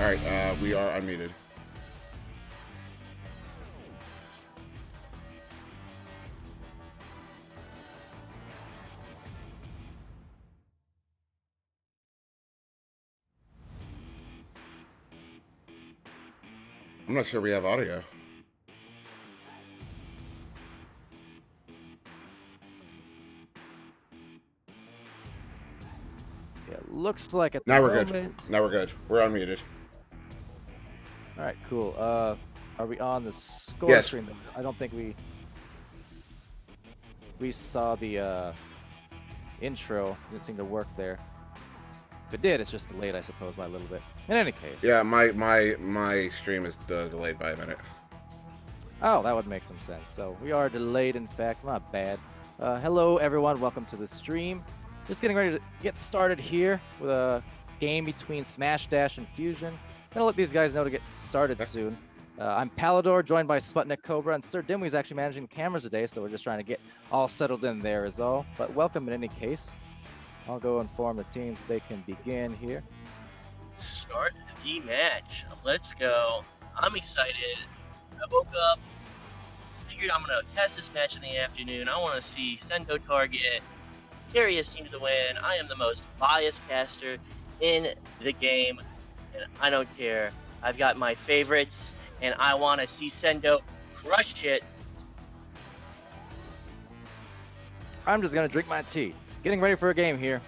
All right, we are unmuted. I'm not sure we have audio. Yeah, looks like at the Now we're moment. good. Now we're good. We're unmuted. All right, cool. Are we on the score Yes. screen? I don't think we saw the intro. Didn't seem to work there. If it did, it's just delayed, I suppose, by a little bit. In any case. Yeah, my stream is delayed by a minute. Oh, that would make some sense. So we are delayed, in fact. Not bad. Hello, everyone. Welcome to the stream. Just getting ready to get started here with a game between Smash Dash and Fusion. Gonna let these guys know to get started soon. I'm Palidore, joined by SputnikKobra, and SirDimwi is actually managing the cameras today, so we're just trying to get all settled in there is all. But welcome in any case. I'll go inform the teams they can begin here. Start the match. Let's go. I'm excited. I woke up, figured I'm going to test this match in the afternoon. I want to see Sendo target, carry his team to the win. I am the most biased caster in the game, and I don't care. I've got my favorites, and I want to see Sendo crush it. I'm just going to drink my tea. Getting ready for a game here.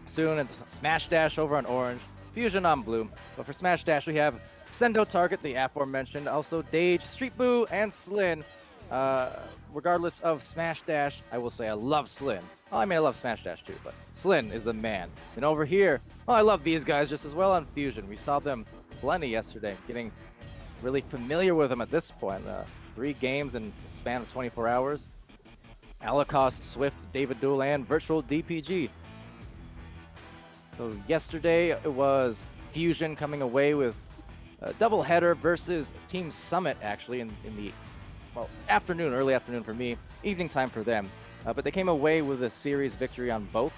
Soon, it's Smash Dash over on orange, Fusion on blue. But for Smash Dash, we have Sendo target, the aforementioned, also Dage, Street Boo, and Slin. Regardless of Smash Dash, I will say I love Slin. Well, I mean, I love Smash Dash too, but Slin is the man. And over here, well, I love these guys just as well on Fusion. We saw them plenty yesterday, getting really familiar with them at this point. 3 games in the span of 24 hours. Alakos, Swift, David Duel, and Virtual DPG. So yesterday it was Fusion coming away with a doubleheader versus Team Summit, actually, in the afternoon, early afternoon for me, evening time for them. But they came away with a series victory on both,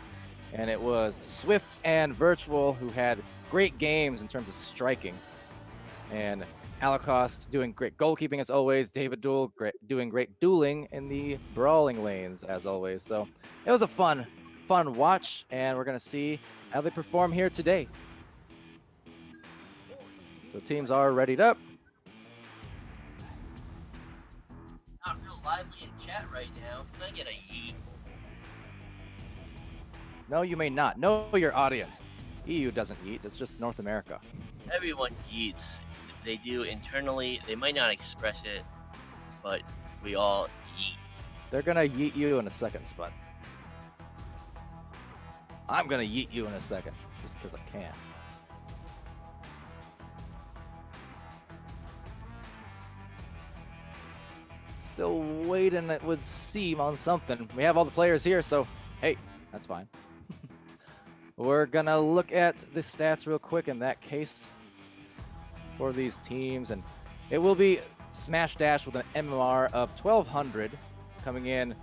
and it was Swift and Virtual who had great games in terms of striking. And Alakos doing great goalkeeping as always. David Duel doing great dueling in the brawling lanes as always. So it was a fun watch, and we're gonna see how they perform here today. So teams are readied up. Not real lively in chat right now. Can I get a yeet? No, you may not. Know your audience. EU doesn't eat. It's just North America. Everyone yeets. They do internally. They might not express it, but we all yeet. They're gonna yeet you in a second, Spud. I'm gonna yeet you in a second, just because I can. Still waiting, it would seem, on something. We have all the players here, so hey, that's fine. We're gonna look at the stats real quick in that case for these teams, and it will be Smash Dash with an MMR of 1200, coming in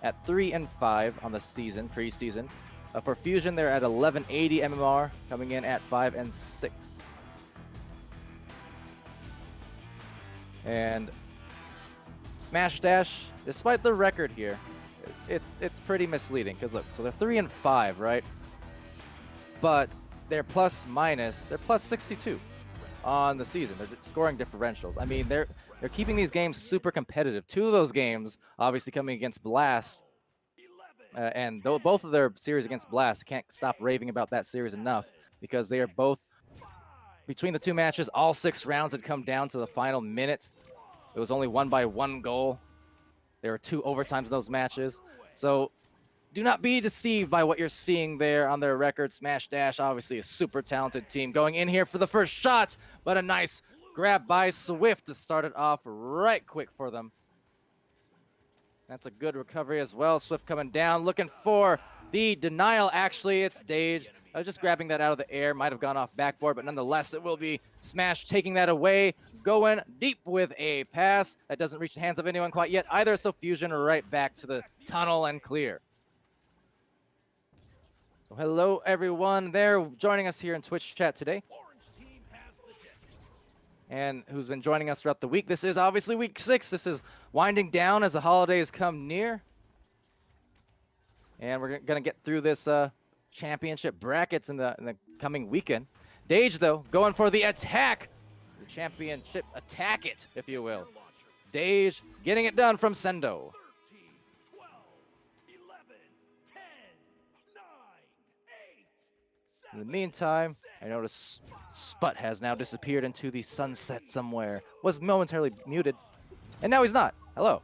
at 3-5 on the season, preseason. For Fusion, they're at 1180 MMR, coming in at 5-6. And Smash Dash, despite the record here, it's pretty misleading, because look, so they're 3-5, right? But they're plus 62 on the season. They're scoring differentials. I mean, they're keeping these games super competitive. 2 of those games, obviously, coming against Blast, and both of their series against Blast, can't stop raving about that series enough, because they are both, between the 2 matches, all 6 rounds had come down to the final minute. It was only won by 1 goal. There were 2 overtimes in those matches. So do not be deceived by what you're seeing there on their record. Smash Dash, obviously a super talented team, going in here for the first shot, but a nice grab by Swift to start it off right quick for them. That's a good recovery as well. Swift coming down, looking for the denial. Actually, it's Dage. Just grabbing that out of the air. Might have gone off backboard, but nonetheless, it will be Smash taking that away, going deep with a pass. That doesn't reach the hands of anyone quite yet either, so Fusion right back to the tunnel and clear. So hello, everyone there joining us here in Twitch chat today. and who's been joining us throughout the week. This is obviously week 6. This is winding down as the holidays come near. And we're going to get through this championship brackets in the coming weekend. Dage, though, going for the attack. The championship attack it, if you will. Dage getting it done from Sendo. 13, 12, 11, 10, 9, 8, In the meantime, I notice Sput has now disappeared into the sunset somewhere. Was momentarily muted, and now he's not. Hello.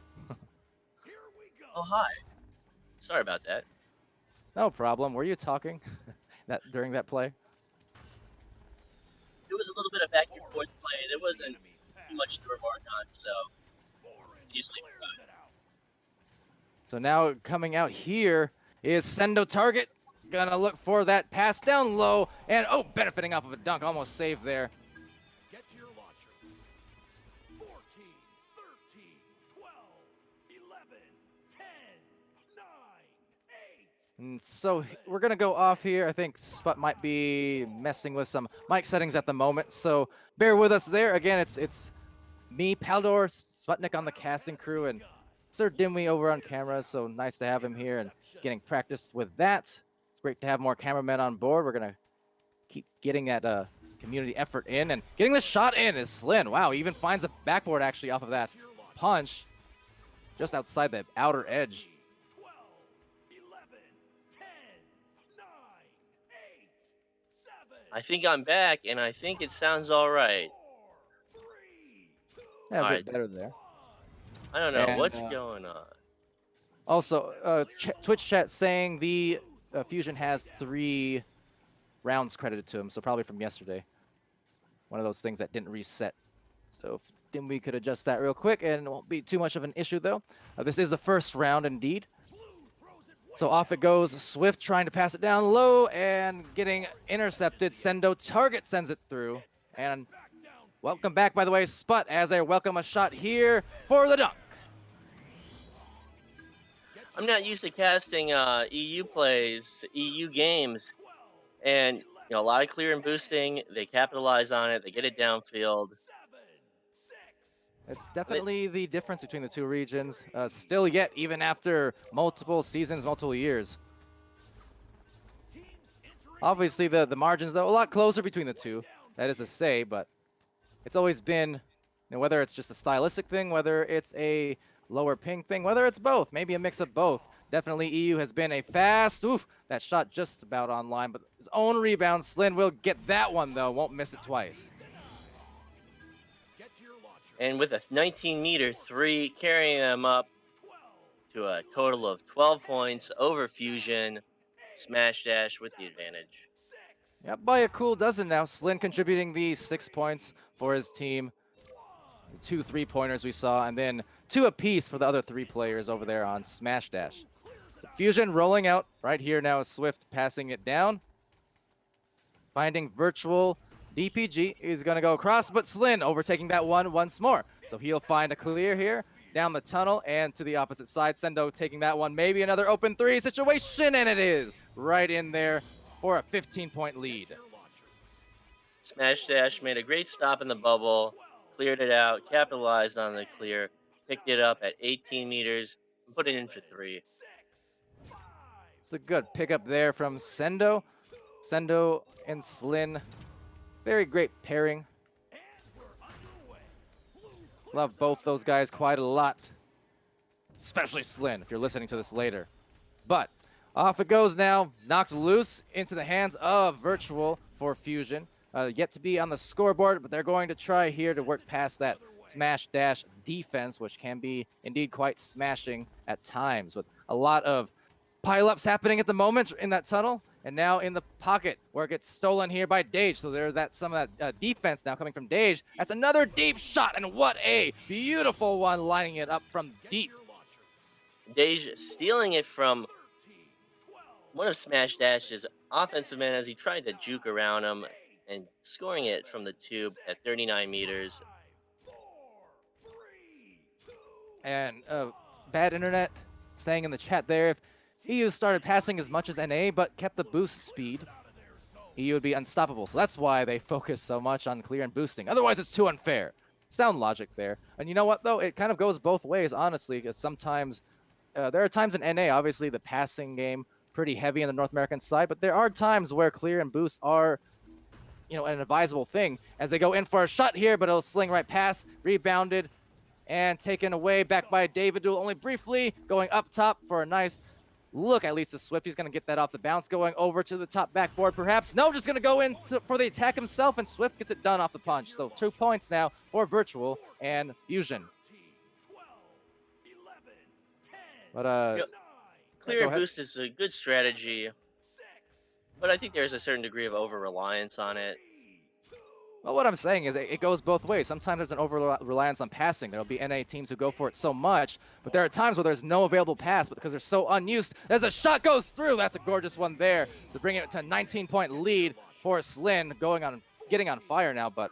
here we go. Oh, hi. Sorry about that. No problem. Were you talking during that play? It was a little bit of back and forth play. There wasn't too much to remark on, so easily forgot. So now coming out here is Sendo target. Gonna look for that pass down low, and oh, benefiting off of a dunk, almost saved there. Get to your launchers. 14, 13, 12, 11, 10, 9, 8. And so we're gonna go off here. I think Sput might be messing with some mic settings at the moment, so bear with us there. Again, it's me, Palidore, Sputnik on the casting crew, and SirDimwi over on camera. So nice to have him here and getting practice with that. It's great to have more cameramen on board. We're gonna keep getting that community effort in, and getting the shot in is Slin. Wow, he even finds a backboard actually off of that punch, just outside the outer edge. 12, 11, 10, 9, 8, 7, I think I'm back, and I think it sounds all right. 4, 3, 2, Yeah, a Alright. bit better there. I don't know And, what's going on. Also, Twitch chat saying the Fusion has 3 rounds credited to him, so probably from yesterday. One of those things that didn't reset. So if Dimwi could adjust that real quick, and it won't be too much of an issue though. This is the first round indeed. So off it goes. Swift trying to pass it down low and getting intercepted. Sendo target sends it through. And welcome back, by the way, Sput, as I welcome a shot here for the dunk. I'm not used to casting EU plays, EU games, and a lot of clear and boosting. They capitalize on it. They get it downfield. 7, 6. It's definitely the difference between the two regions. Still yet, even after multiple seasons, multiple years. Obviously, the margins, though, a lot closer between the two. That is to say, but it's always been, whether it's just a stylistic thing, whether it's a lower ping thing, whether it's both, maybe a mix of both. Definitely EU has been a fast, oof, that shot just about online, but his own rebound, Slin will get that one, though, won't miss it twice. Get to your launcher. And with a 19-meter 3, carrying them up 12, to a total of 12 points over Fusion. Smash Dash with the advantage. 6. Yep, by a cool dozen now. Slin contributing the 6 points for his team. 2 3-pointers we saw, and then 2 apiece for the other 3 players over there on Smash Dash. So Fusion rolling out right here now. Swift passing it down. Finding virtual DPG. He's going to go across, but Slin overtaking that one once more. So he'll find a clear here down the tunnel and to the opposite side. Sendo taking that one. Maybe another open 3 situation, and it is right in there for a 15-point lead. Smash Dash made a great stop in the bubble, cleared it out, capitalized on the clear, picked it up at 18 meters, and put it in for 3. It's a good pickup there from Sendo. Sendo and Slin. Very great pairing. Love both those guys quite a lot. Especially Slin, if you're listening to this later. But off it goes now. Knocked loose into the hands of Virtual for Fusion. Yet to be on the scoreboard, but they're going to try here to work past that Smash Dash defense, which can be indeed quite smashing at times, with a lot of pile-ups happening at the moment in that tunnel. And now in the pocket, where it gets stolen here by Dage. So there's some of that defense now coming from Dage. That's another deep shot, and what a beautiful one, lining it up from deep. Dage stealing it from one of Smash Dash's offensive men as he tried to juke around him, and scoring it from the tube at 39 meters. And bad internet saying in the chat there, if EU started passing as much as NA, but kept the boost speed, he would be unstoppable. So that's why they focus so much on clear and boosting. Otherwise, it's too unfair. Sound logic there. And you know what, though? It kind of goes both ways, honestly, because sometimes there are times in NA, obviously, the passing game pretty heavy on the North American side, but there are times where clear and boost are, an advisable thing as they go in for a shot here, but it'll sling right past, rebounded, and taken away back by David Duel only briefly, going up top for a nice look, at least to Swift. He's going to get that off the bounce, going over to the top backboard perhaps. No, just going to go in for the attack himself, and Swift gets it done off the punch. So 2 points now for Virtual and Fusion. 12, 11, 10, But, 9, Clear and ahead. boost is a good strategy, 6, but I think there's a certain degree of over-reliance on it. 3, 2, Well, what I'm saying is it goes both ways. Sometimes there's an over-reliance on passing. There'll be NA teams who go for it so much, but there are times where there's no available pass, but because they're so unused, as the shot goes through, that's a gorgeous one there to bring it to a 19-point lead for Slin, getting on fire now. But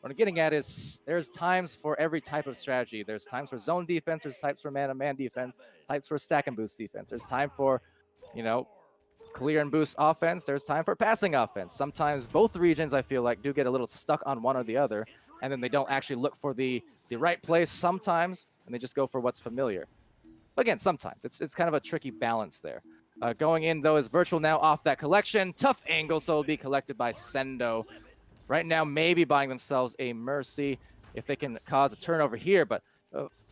what I'm getting at is there's times for every type of strategy. There's times for zone defense, there's types for man-to-man defense, types for stack and boost defense. There's time for, clear and boost offense. There's time for passing offense. Sometimes both regions, I feel like, do get a little stuck on one or the other, and then they don't actually look for the right place sometimes, and they just go for what's familiar. But again, sometimes it's kind of a tricky balance there. Going in, though, is Virtual now off that collection. Tough angle, so it'll be collected by Sendo. Right now, maybe buying themselves a mercy if they can cause a turnover here, but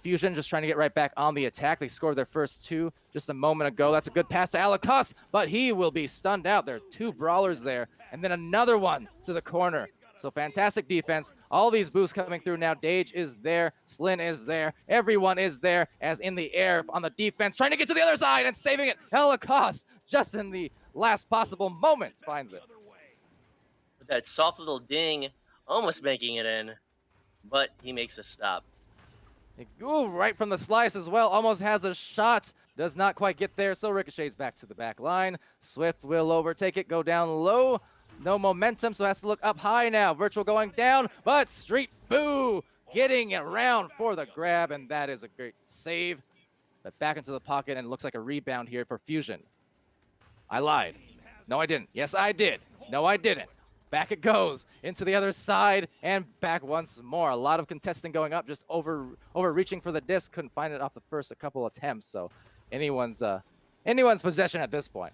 Fusion just trying to get right back on the attack. They scored their first 2 just a moment ago. That's a good pass to Alakos, but he will be stunned out. There are 2 brawlers there, and then another one to the corner. So fantastic defense. All these boosts coming through now. Dage is there. Slin is there. Everyone is there as in the air on the defense, trying to get to the other side and saving it. Alakos, just in the last possible moment, finds it. With that soft little ding, almost making it in, but he makes a stop. Ooh, right from the slice as well. Almost has a shot. Does not quite get there, so ricochets back to the back line. Swift will overtake it, go down low. No momentum, so has to look up high now. Virtual going down, but Street Boo getting it around for the grab, and that is a great save. But back into the pocket, and looks like a rebound here for Fusion. I lied. No, I didn't. Yes, I did. No, I didn't. Back it goes into the other side and back once more. A lot of contesting going up, just overreaching for the disc. Couldn't find it off the first a couple attempts. So anyone's possession at this point.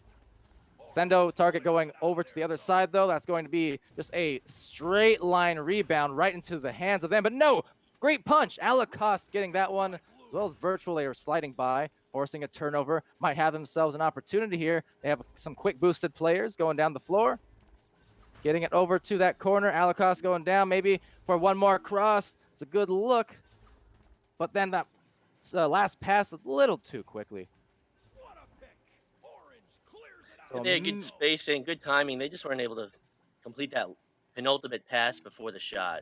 Sendo target going over to the other side though. That's going to be just a straight line rebound right into the hands of them. But no, great punch. Alakos getting that one as well as Virtual. They are sliding by, forcing a turnover. Might have themselves an opportunity here. They have some quick boosted players going down the floor. Getting it over to that corner. Alakos going down maybe for one more cross. It's a good look. But then that last pass a little too quickly. what a pick. Orange clears it out. So They had good spacing, good timing. They just weren't able to complete that penultimate pass before the shot.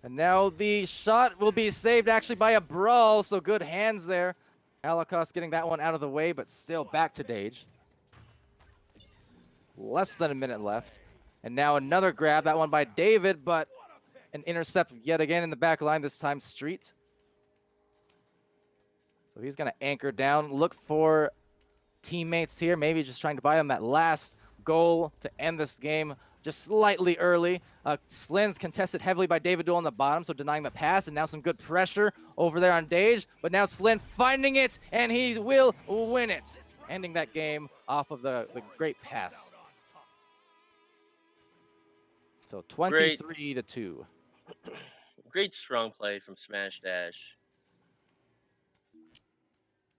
And now the shot will be saved actually by a brawl. So good hands there. Alakos getting that one out of the way, but still back to Dage. Less than a minute left. And now another grab, that one by David, but an intercept yet again in the back line, this time Street. So he's going to anchor down, look for teammates here, maybe just trying to buy them that last goal to end this game just slightly early. Slin's contested heavily by David Duel on the bottom, so denying the pass, and now some good pressure over there on Dage. But now Slin finding it, and he will win it, ending that game off of the great pass. So 23-2. Great strong play from Smash Dash.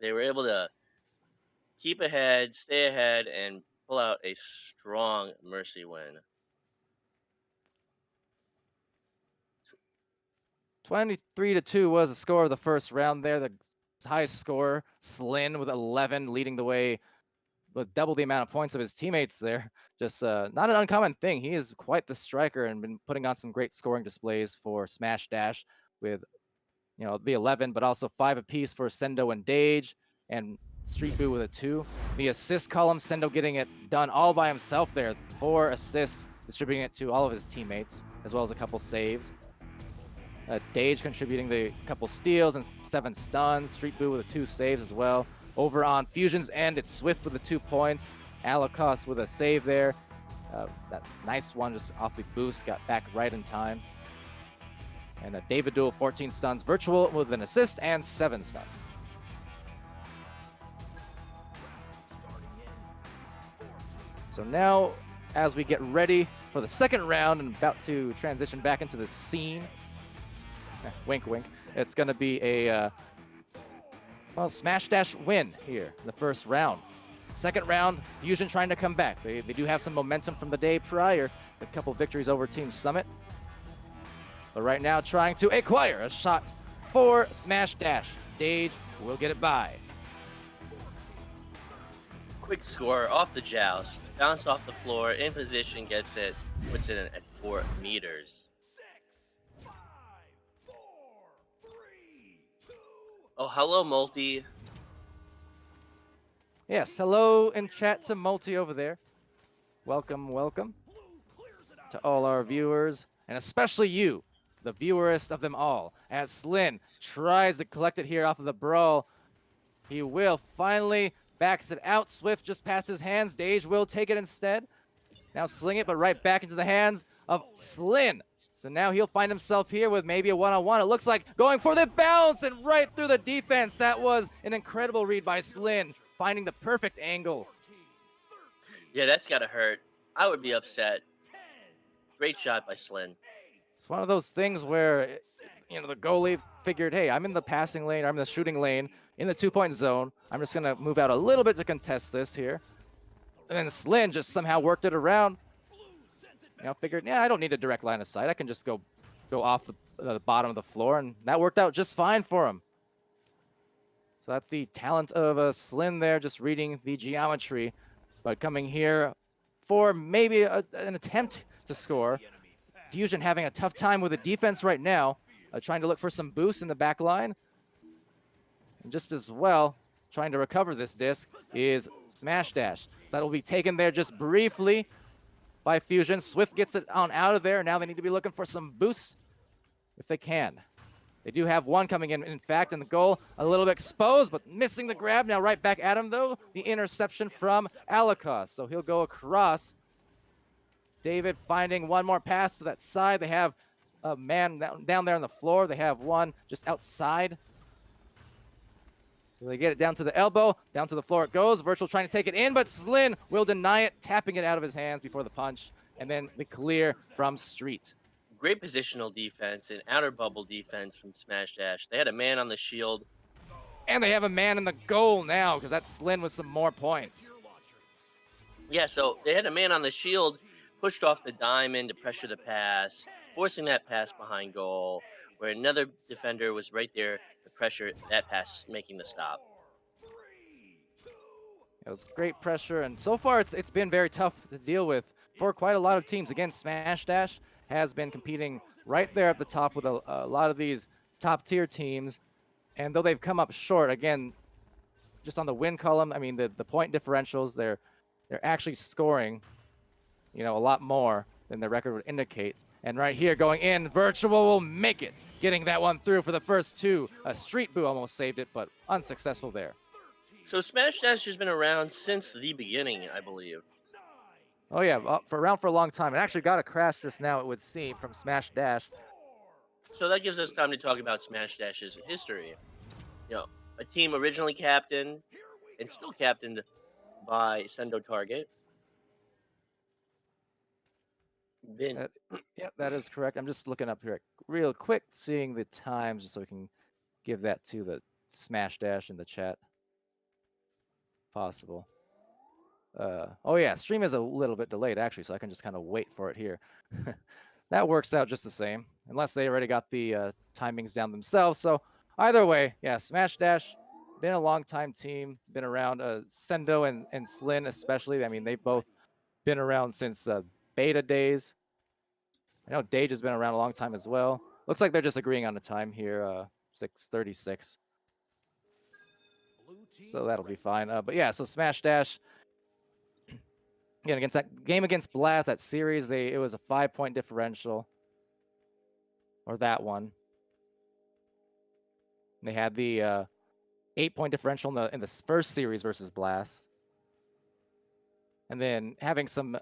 They were able to keep ahead, stay ahead, and pull out a strong Mercy win. 23-2 was the score of the first round there. The highest score, Slin with 11, leading the way with double the amount of points of his teammates there. Just not an uncommon thing. He is quite the striker and been putting on some great scoring displays for Smash Dash with, the 11, but also 5 apiece for Sendo and Dage, and Street Boo with a 2. The assist column, Sendo getting it done all by himself there. 4 assists, distributing it to all of his teammates, as well as a couple saves. Dage contributing the couple steals and 7 stuns. Street Boo with 2 saves as well. Over on Fusion's end, it's Swift with the 2 points. Alakos with a save there. That nice one just off the boost, got back right in time. And David Duel, 14 stuns. Virtual with an assist and 7 stuns. So now, as we get ready for the second round and about to transition back into the scene, wink, wink, it's going to be a well, Smash Dash win here in the first round. Second round, Fusion trying to come back. They do have some momentum from the day prior, a couple victories over Team Summit. But right now, trying to acquire a shot for Smash Dash. Dage will get it by. Quick score off the joust, bounce off the floor, in position, gets it, puts it in at 4 meters. 6, 5, 4, 3, 2. Oh, hello, Multi. Yes, hello in chat to Multi over there. Welcome, welcome Blue clears it out. to all our viewers, and especially you, the viewerest of them all, as Slin tries to collect it here off of the brawl. He will finally backs it out. Swift just past his hands. Dage will take it instead. Now sling it, but right back into the hands of Slin. So now he'll find himself here with maybe a one-on-one. It looks like going for the bounce and right through the defense. That was an incredible read by Slin, finding the perfect angle. 14, 13, Yeah, that's gotta hurt. I would be upset. 10, Great shot by Slin. 8, It's one of those things where, you know, the goalie figured, hey, I'm in the passing lane, I'm in the shooting lane, in the 2-point zone. I'm just going to move out a little bit to contest this here. And then Slin just somehow worked it around. blue sends it You know, figured, yeah, I don't need a direct line of sight. I can just go off the bottom of the floor, and that worked out just fine for him. So that's the talent of Slin there, just reading the geometry, but coming here for maybe an attempt to score. Fusion having a tough time with the defense right now, trying to look for some boosts in the back line. And just as well, trying to recover this disc is Smash Dash. So that'll be taken there just briefly by Fusion. Swift gets it on out of there. Now they need to be looking for some boosts if they can. They do have one coming in fact, and the goal a little bit exposed, but missing the grab. Now right back at him, though. The interception from Alikos. So he'll go across. David finding one more pass to that side. They have a man down there on the floor. They have one just outside. So they get it down to the elbow. Down to the floor it goes. Virtual trying to take it in, but Slin will deny it, tapping it out of his hands before the punch. And then the clear from Street. Great positional defense and outer bubble defense from Smash Dash. They had a man on the shield. And they have a man in the goal now, because that's Slin with some more points. your launchers. Yeah, so they had a man on the shield, pushed off the diamond to pressure the pass, forcing that pass behind goal, where another defender was right there to pressure that pass, making the stop. 4, 3, 2. It was great pressure, and so far it's been very tough to deal with for quite a lot of teams. Again, Smash Dash has been competing right there at the top with a lot of these top-tier teams, and though they've come up short, again, just on the win column, I mean, the point differentials, they're actually scoring, you know, a lot more than their record would indicate. And right here, going in, Virtual will make it, getting that one through for the first two. Street Boo almost saved it, but unsuccessful there. So Smash Dash has been around since the beginning, I believe. Oh yeah, around for a long time. It actually got a crash just now, it would seem, from Smash Dash. So that gives us time to talk about Smash Dash's history. You know, a team originally captained and still captained by Sendo Target. Been Yeah, that is correct. I'm just looking up here real quick, seeing the times, just so we can give that to the Smash Dash in the chat. Possible. Oh yeah, stream is a little bit delayed actually, so I can just kind of wait for it here. That works out just the same, unless they already got the timings down themselves. So either way, yeah, Smash Dash, been a long time team, been around. Sendo and Slin especially. I mean, they've both been around since beta days. I know Dage has been around a long time as well. Looks like they're just agreeing on the time here, 6:36. Blue team So that'll be fine. But yeah, so Smash Dash. Again, against that game against Blast, that series, it was a 5-point differential. Or that one. They had the 8-point differential in the first series versus Blast. And then having some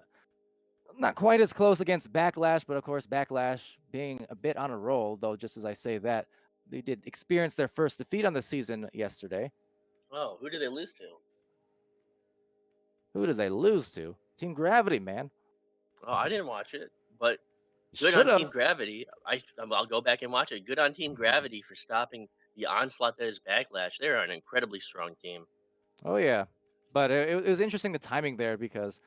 Not quite as close against Backlash, but of course, Backlash being a bit on a roll, though, just as I say that, they did experience their first defeat on the season yesterday. Oh, who did they lose to? Who did they lose to? Team Gravity, man. Oh, I didn't watch it, but good Should on Team have. Gravity. I'll go back and watch it. Good on Team Gravity for stopping the onslaught that is Backlash. They're an incredibly strong team. Oh, yeah. But it was interesting the timing there because,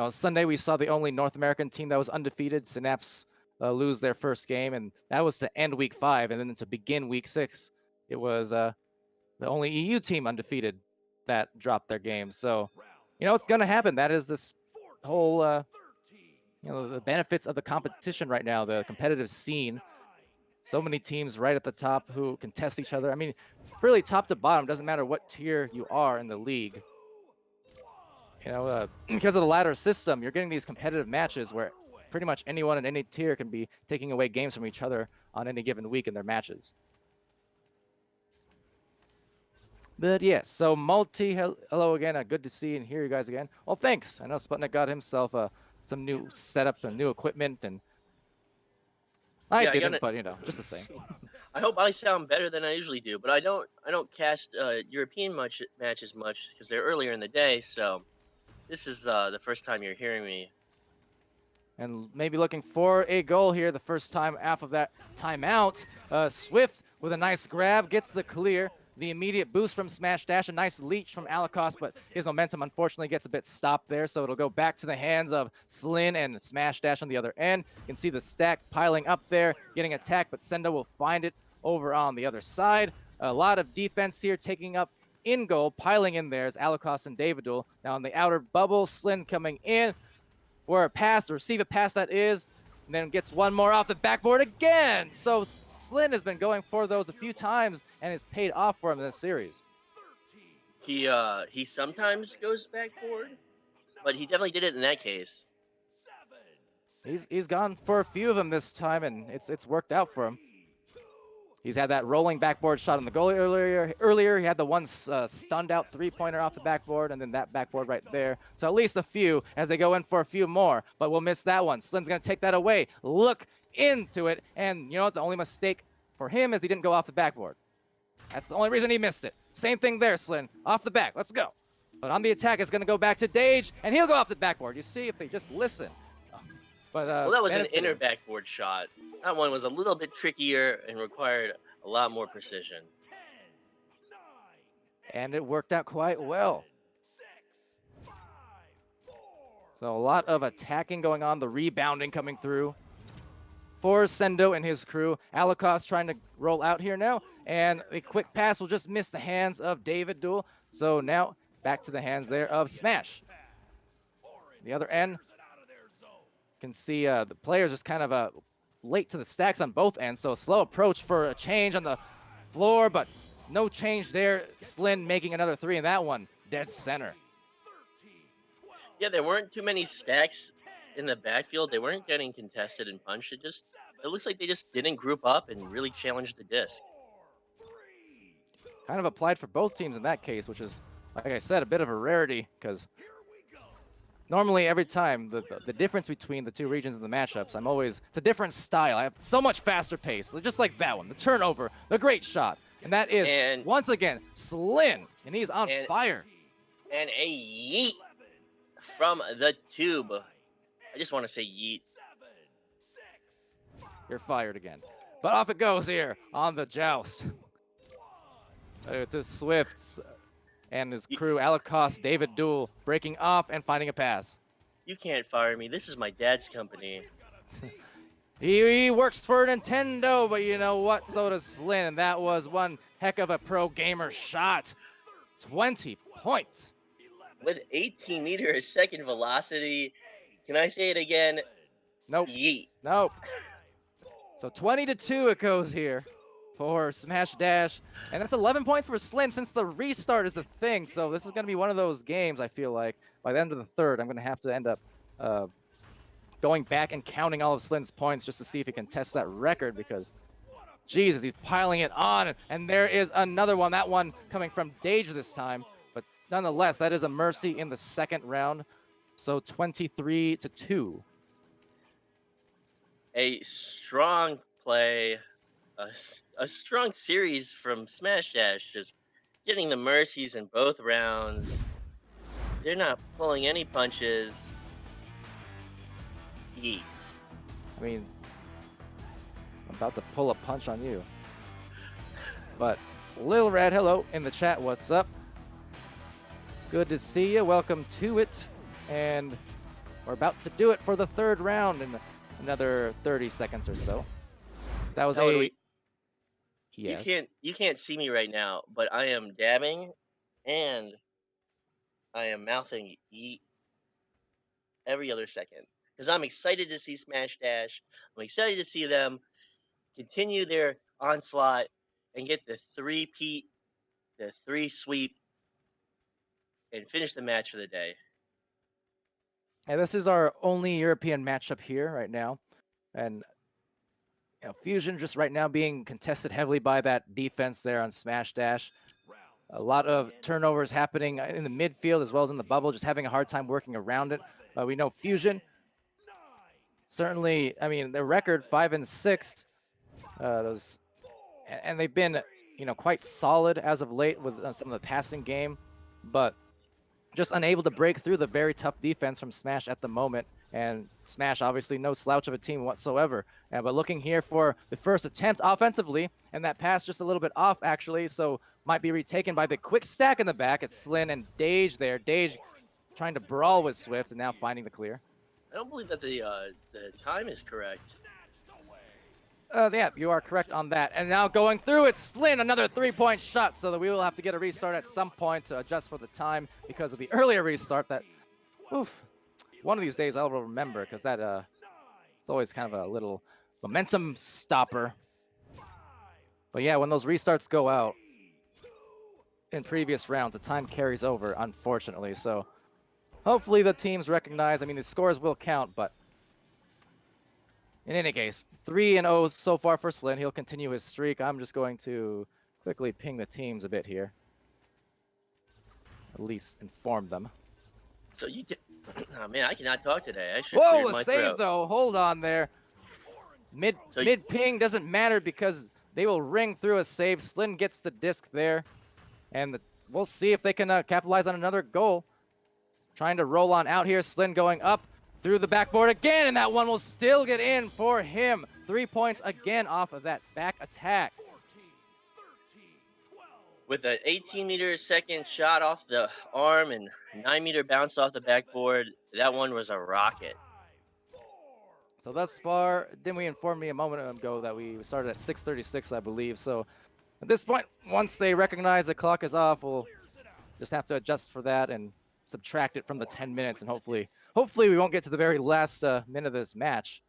Sunday we saw the only North American team that was undefeated, Synapse, lose their first game, and that was to end week 5, and then to begin week 6, it was the only EU team undefeated that dropped their game. So, it's going to happen. That is this whole, the benefits of the competition right now, the competitive scene. So many teams right at the top who can test each other. I mean, really top to bottom, doesn't matter what tier you are in the league. Because of the ladder system, you're getting these competitive matches where pretty much anyone in any tier can be taking away games from each other on any given week in their matches. But yes, so Multi, hello again. Good to see and hear you guys again. Well, thanks. I know Sputnik got himself some new setup and new equipment, and I didn't, but just the same. I hope I sound better than I usually do, but I don't cast European matches much because they're earlier in the day. So this is the first time you're hearing me. And maybe looking for a goal here the first time after that timeout. Swift with a nice grab gets the clear. The immediate boost from Smash Dash, a nice leech from Alakos, but his momentum unfortunately gets a bit stopped there, so it'll go back to the hands of Slin and Smash Dash on the other end. You can see the stack piling up there, getting attacked, but Sendo will find it over on the other side. A lot of defense here taking up in goal, piling in there is Alakos and Davidul. Now on the outer bubble, Slin coming in for a pass, receive a pass that is, and then gets one more off the backboard again. So Slin has been going for those a few times and it's paid off for him in this series. He sometimes goes back forward, but he definitely did it in that case. He's gone for a few of them this time, and it's worked out for him. He's had that rolling backboard shot on the goalie earlier. He had the one stunned out 3-pointer off the backboard, and then that backboard right there. So at least a few as they go in for a few more, but we'll miss that one. Slin's going to take that away. Look into it, and you know what? The only mistake for him is he didn't go off the backboard. That's the only reason he missed it. Same thing there, Slin. Off the back. Let's go. But on the attack, it's going to go back to Dage, and he'll go off the backboard. You see, if they just listen. But well, that was an inner backboard shot. That one was a little bit trickier and required a lot more precision. And it worked out quite well. So a lot of attacking going on, the rebounding coming through for Sendo and his crew. Alakos trying to roll out here now, and a quick pass will just miss the hands of Davidul. So now back to the hands there of Smash. The other end, can see the players just kind of late to the stacks on both ends, so a slow approach for a change on the floor, but no change there. Slin making another 3 in that one, dead center. Yeah, there weren't too many stacks in the backfield. They weren't getting contested and punched. It looks like they just didn't group up and really challenge the disc. Kind of applied for both teams in that case, which is, like I said, a bit of a rarity, because normally every time the difference between the two regions of the matchups, it's a different style. I have so much faster pace, just like that one, the turnover, the great shot. And that is, once again, Slin, and he's on fire. And a yeet from the tube. I just want to say yeet. You're fired again. But off it goes here on the joust. To Swift and his crew, Alakos, Davidul, breaking off and finding a pass. You can't fire me. This is my dad's company. He works for Nintendo, but you know what? So does Slin, and that was one heck of a pro gamer shot. 20 points. With 18 meters a second velocity. Can I say it again? Nope. Yeet. Nope. So 20-2 it goes here for Smash Dash. And that's 11 points for Slin since the restart is the thing. So this is going to be one of those games, I feel like. By the end of the third, I'm going to have to end up going back and counting all of Slin's points just to see if he can test that record, because, Jesus, he's piling it on. And there is another one. That one coming from Dage this time. But nonetheless, that is a mercy in the second round. So 23-2. A strong play, a strong series from Smash Dash, just getting the mercies in both rounds. They're not pulling any punches. Yeet. I mean, I'm about to pull a punch on you. But Lil Red, hello in the chat. What's up? Good to see you. Welcome to it. And we're about to do it for the third round in another 30 seconds or so. That was Yes. You can't see me right now, but I am dabbing and I am mouthing yeet every other second because I'm excited to see Smash Dash. I'm excited to see them continue their onslaught and get the three-peat, the three sweep, and finish the match for the day. And this is our only European matchup here right now. And Fusion just right now being contested heavily by that defense there on Smash Dash. A lot of turnovers happening in the midfield as well as in the bubble, just having a hard time working around it. We know Fusion, certainly, I mean, their record 5-6, and they've been, quite solid as of late with some of the passing game, but just unable to break through the very tough defense from Smash at the moment. And Smash, obviously, no slouch of a team whatsoever. But looking here for the first attempt offensively, and that pass just a little bit off, actually, so might be retaken by the quick stack in the back. It's Slin and Dage there. Dage trying to brawl with Swift and now finding the clear. I don't believe that the time is correct. Yeah, you are correct on that. And now going through, it's Slin, another three-point shot, so that we will have to get a restart at some point to adjust for the time because of the earlier restart that, oof, one of these days I'll remember because that it's always kind of a little momentum stopper. But yeah, when those restarts go out in previous rounds, the time carries over, unfortunately. So hopefully the teams recognize, I mean, the scores will count, but in any case, 3-0 so far for Slin. He'll continue his streak. I'm just going to quickly ping the teams a bit here. At least inform them. So you did. Oh man, I cannot talk today. I should Whoa, clear a my save throat. though. Hold on there. Mid ping doesn't matter because they will ring through a save. Slin gets the disc there, and we'll see if they can capitalize on another goal. Trying to roll on out here. Slin going up through the backboard again, and that one will still get in for him. 3 points again off of that back attack. With an 18-meter-a-second shot off the arm and 9-meter bounce off the backboard, that one was a rocket. So thus far, Dimwi informed me a moment ago that we started at 6:36, I believe. So at this point, once they recognize the clock is off, we'll just have to adjust for that and subtract it from the 10 minutes, and hopefully we won't get to the very last minute of this match,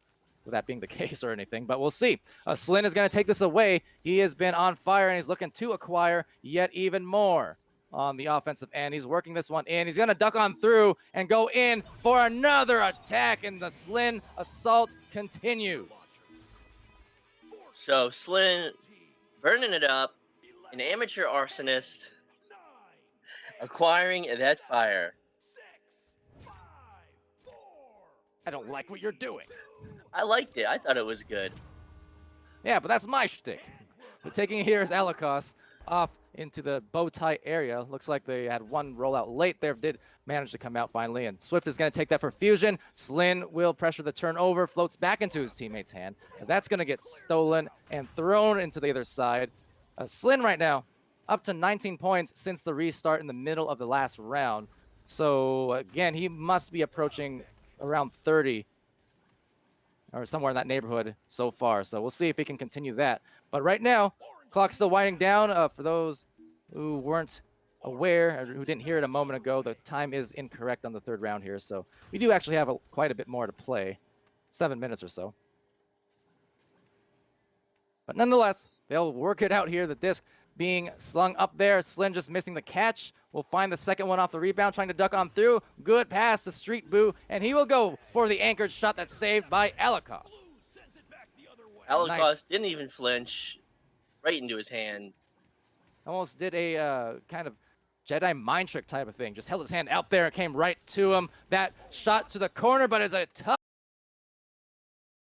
with that being the case or anything, but we'll see. Slin is going to take this away. He has been on fire, and he's looking to acquire yet even more on the offensive end. He's working this one in. He's going to duck on through and go in for another attack, and the Slin assault continues. So Slin burning it up, an amateur arsonist, acquiring that fire. I don't like what you're doing. I liked it. I thought it was good. Yeah, but that's my shtick. But taking it here is Alikos off into the bow tie area. Looks like they had one rollout late there. Did manage to come out finally, and Swift is going to take that for Fusion. Slin will pressure the turnover, floats back into his teammate's hand. And that's going to get stolen and thrown into the other side. Slin right now up to 19 points since the restart in the middle of the last round. So again, he must be approaching around 30 or somewhere in that neighborhood so far. So we'll see if he can continue that. But right now, clock's still winding down. For those who weren't aware or who didn't hear it a moment ago, the time is incorrect on the third round here. So we do actually have quite a bit more to play, 7 minutes or so. But nonetheless, they'll work it out here. The disc being slung up there. Slin just missing the catch. We'll find the second one off the rebound, trying to duck on through. Good pass to Street Boo, and he will go for the anchored shot that's saved by Alikos. Alikos Nice. didn't even flinch, right into his hand. Almost did a kind of Jedi mind trick type of thing. Just held his hand out there and came right to him. That shot to the corner, but it's a tough